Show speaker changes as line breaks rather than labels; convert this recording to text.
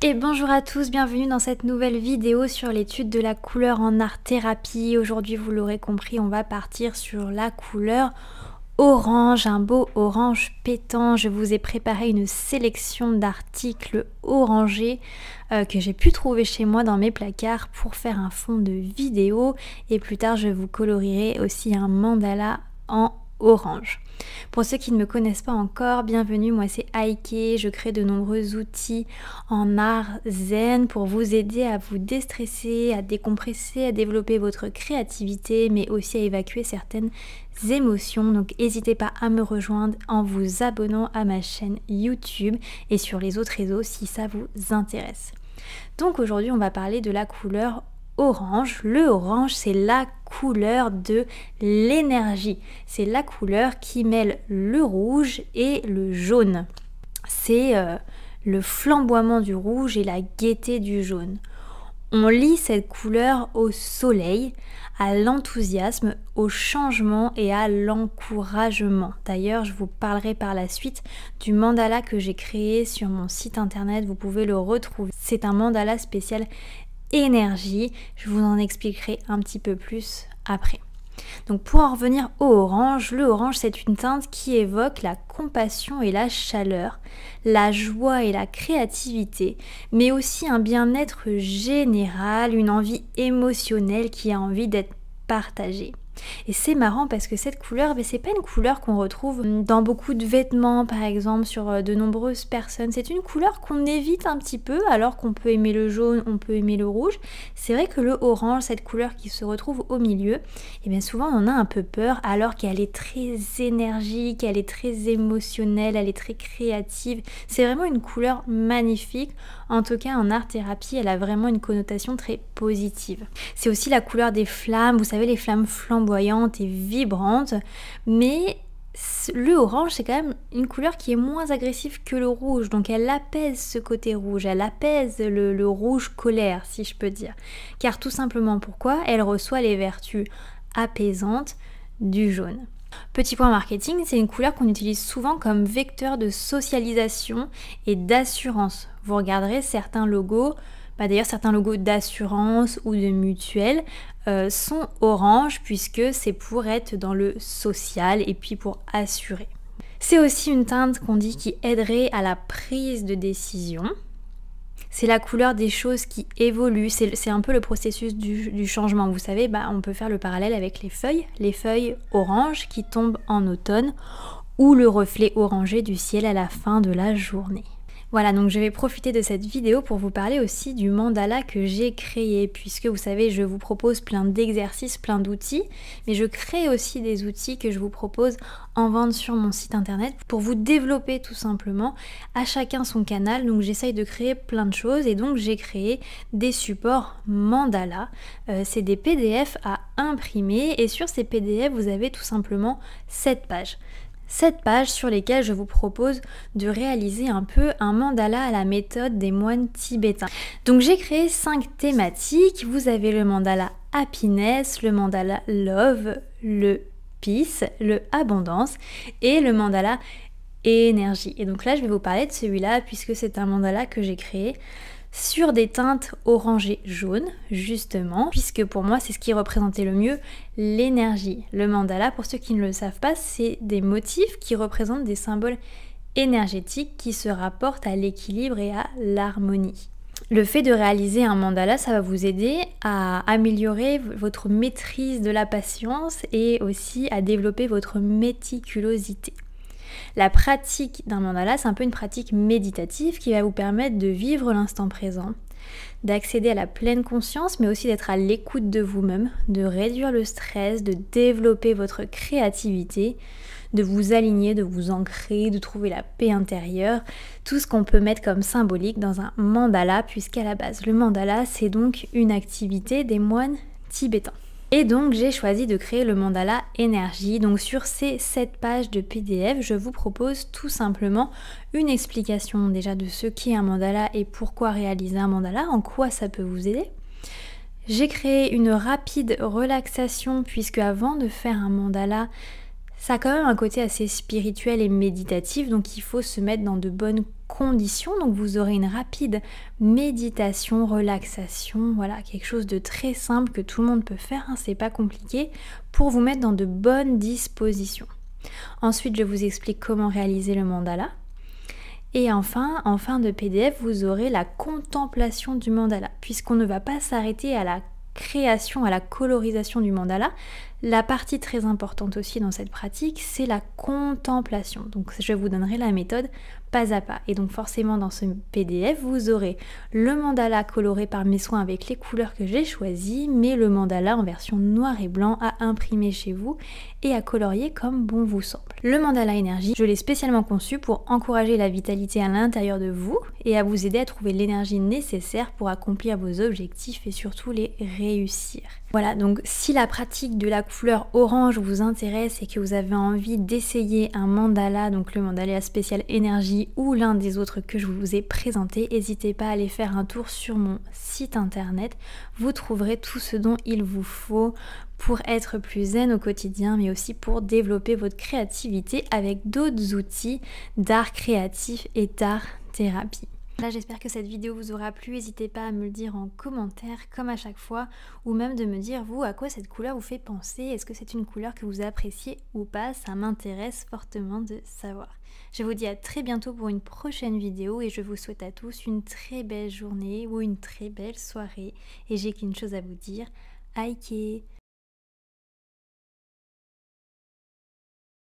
Et bonjour à tous, bienvenue dans cette nouvelle vidéo sur l'étude de la couleur en art-thérapie. Aujourd'hui, vous l'aurez compris, on va partir sur la couleur orange, un beau orange pétant. Je vous ai préparé une sélection d'articles orangés que j'ai pu trouver chez moi dans mes placards pour faire un fond de vidéo. Et plus tard, je vous colorierai aussi un mandala en orange. Pour ceux qui ne me connaissent pas encore, bienvenue, moi c'est Aike, je crée de nombreux outils en art zen pour vous aider à vous déstresser, à décompresser, à développer votre créativité, mais aussi à évacuer certaines émotions. Donc n'hésitez pas à me rejoindre en vous abonnant à ma chaîne YouTube et sur les autres réseaux si ça vous intéresse. Donc aujourd'hui on va parler de la couleur orange. Le orange, c'est la couleur de l'énergie. C'est la couleur qui mêle le rouge et le jaune. C'est le flamboiement du rouge et la gaieté du jaune. On lie cette couleur au soleil, à l'enthousiasme, au changement et à l'encouragement. D'ailleurs, je vous parlerai par la suite du mandala que j'ai créé sur mon site internet. Vous pouvez le retrouver. C'est un mandala spécial énergie, je vous en expliquerai un petit peu plus après. Donc pour en revenir au orange, le orange c'est une teinte qui évoque la compassion et la chaleur, la joie et la créativité, mais aussi un bien-être général, une envie émotionnelle qui a envie d'être partagée. Et c'est marrant parce que cette couleur, c'est pas une couleur qu'on retrouve dans beaucoup de vêtements par exemple, sur de nombreuses personnes. C'est une couleur qu'on évite un petit peu alors qu'on peut aimer le jaune, on peut aimer le rouge. C'est vrai que le orange, cette couleur qui se retrouve au milieu, et bien souvent on en a un peu peur alors qu'elle est très énergique, elle est très émotionnelle, elle est très créative. C'est vraiment une couleur magnifique. En tout cas en art-thérapie, elle a vraiment une connotation très positive. C'est aussi la couleur des flammes, vous savez les flammes flamboyantes et vibrantes, mais le orange c'est quand même une couleur qui est moins agressive que le rouge, donc elle apaise ce côté rouge, elle apaise le rouge colère si je peux dire, car tout simplement pourquoi elle reçoit les vertus apaisantes du jaune. Petit point marketing, c'est une couleur qu'on utilise souvent comme vecteur de socialisation et d'assurance. Vous regarderez certains logos, d'ailleurs certains logos d'assurance ou de mutuelle sont orange puisque c'est pour être dans le social et puis pour assurer. C'est aussi une teinte qu'on dit qui aiderait à la prise de décision. C'est la couleur des choses qui évoluent, c'est un peu le processus du changement. Vous savez, on peut faire le parallèle avec les feuilles oranges qui tombent en automne ou le reflet orangé du ciel à la fin de la journée. Voilà, donc je vais profiter de cette vidéo pour vous parler aussi du mandala que j'ai créé, puisque vous savez, je vous propose plein d'exercices, plein d'outils, mais je crée aussi des outils que je vous propose en vente sur mon site internet pour vous développer tout simplement, à chacun son canal. Donc j'essaye de créer plein de choses et donc j'ai créé des supports mandala. C'est des PDF à imprimer et sur ces PDF, vous avez tout simplement 7 pages. 7 pages sur lesquelles je vous propose de réaliser un peu un mandala à la méthode des moines tibétains. Donc j'ai créé 5 thématiques. Vous avez le mandala happiness, le mandala love, le peace, le abondance et le mandala énergie. Et donc là je vais vous parler de celui-là puisque c'est un mandala que j'ai créé sur des teintes orangées jaunes, justement, puisque pour moi c'est ce qui représentait le mieux l'énergie. Le mandala, pour ceux qui ne le savent pas, c'est des motifs qui représentent des symboles énergétiques qui se rapportent à l'équilibre et à l'harmonie. Le fait de réaliser un mandala, ça va vous aider à améliorer votre maîtrise de la patience et aussi à développer votre méticulosité. La pratique d'un mandala, c'est un peu une pratique méditative qui va vous permettre de vivre l'instant présent, d'accéder à la pleine conscience, mais aussi d'être à l'écoute de vous-même, de réduire le stress, de développer votre créativité, de vous aligner, de vous ancrer, de trouver la paix intérieure, tout ce qu'on peut mettre comme symbolique dans un mandala, puisqu'à la base, le mandala, c'est donc une activité des moines tibétains. Et donc j'ai choisi de créer le mandala énergie. Donc sur ces 7 pages de PDF, je vous propose tout simplement une explication déjà de ce qu'est un mandala et pourquoi réaliser un mandala, en quoi ça peut vous aider. J'ai créé une rapide relaxation puisque avant de faire un mandala, Ça a quand même un côté assez spirituel et méditatif, donc il faut se mettre dans de bonnes conditions. Donc vous aurez une rapide méditation, relaxation, voilà, quelque chose de très simple que tout le monde peut faire, hein, c'est pas compliqué, pour vous mettre dans de bonnes dispositions. Ensuite, je vous explique comment réaliser le mandala. Et enfin, en fin de PDF, vous aurez la contemplation du mandala, puisqu'on ne va pas s'arrêter à la création, à la colorisation du mandala. La partie très importante aussi dans cette pratique, c'est la contemplation. Donc je vous donnerai la méthode pas à pas. Et donc forcément dans ce PDF, vous aurez le mandala coloré par mes soins avec les couleurs que j'ai choisies, mais le mandala en version noir et blanc à imprimer chez vous et à colorier comme bon vous semble. Le mandala énergie, je l'ai spécialement conçu pour encourager la vitalité à l'intérieur de vous et à vous aider à trouver l'énergie nécessaire pour accomplir vos objectifs et surtout les réussir. Voilà, donc si la pratique de la couleur orange vous intéresse et que vous avez envie d'essayer un mandala, donc le mandala spécial énergie ou l'un des autres que je vous ai présenté, n'hésitez pas à aller faire un tour sur mon site internet. Vous trouverez tout ce dont il vous faut pour être plus zen au quotidien, mais aussi pour développer votre créativité avec d'autres outils d'art créatif et d'art thérapie. Là, j'espère que cette vidéo vous aura plu, n'hésitez pas à me le dire en commentaire comme à chaque fois, ou même de me dire vous à quoi cette couleur vous fait penser, est-ce que c'est une couleur que vous appréciez ou pas, ça m'intéresse fortement de savoir. Je vous dis à très bientôt pour une prochaine vidéo et je vous souhaite à tous une très belle journée ou une très belle soirée et j'ai qu'une chose à vous dire, Aike!